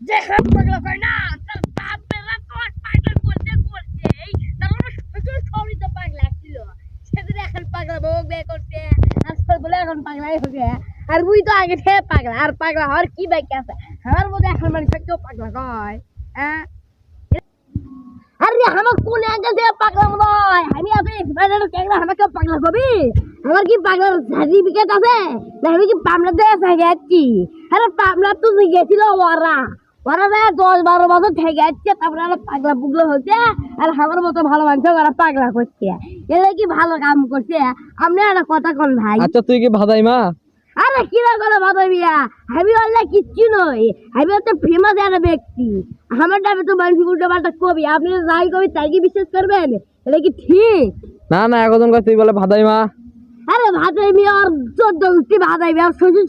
যে হাত পাগলা কয় না তার বাপ বেলা তো পাগলা করতে তার শ্বশুর সবই তো পাগলা ছিল সেদিন এখন পাগলা বউ বিয়ে করতে আজকাল বলে এখন পাগলাই হবে আর মুই তো আগে থেকে পাগলা আর পাগলা হওয়ার কি বাকি আছে আমার মধ্যে এখন মানুষ কেউ পাগলা কয় হ্যাঁ আরে আমার কোন অ্যাঙ্গেল থেকে পাগলা নয় আমি আছি বাইরের ক্যামেরা আমাকে পাগলা কবি আমার কি পাগলার সার্টিফিকেট আছে না আমি কি পাবনা দিয়ে যাচ্ছি আরে পাবনা তো গেছিল ওরা ওরা 10-12 বছর থেকে যাচ্ছে তারপরে আর পাগলা পুগলা হচ্ছে আর আমার মতো ভালো মানুষ ওরা পাগলা করছে এরা কি ভালো কাম করছে আপনি একটা কথা কোন ভাই আচ্ছা তুই কি ভাদাই মা? আরে কিরা করে ভালো বিয়া আমি বললে কিচ্ছু নই আমি হচ্ছে ফেমাস একটা ব্যক্তি আমার নামে তো মানুষ উল্টো পাল্টা কবি আপনি যাই কবি তাই কি বিশ্বাস করবেন এটা কি ঠিক না না একজন তুই বলে ভাদাই মা। আরে ভাদাই মিয়া আর 14 ভাদাই মিয়া শ্বশুর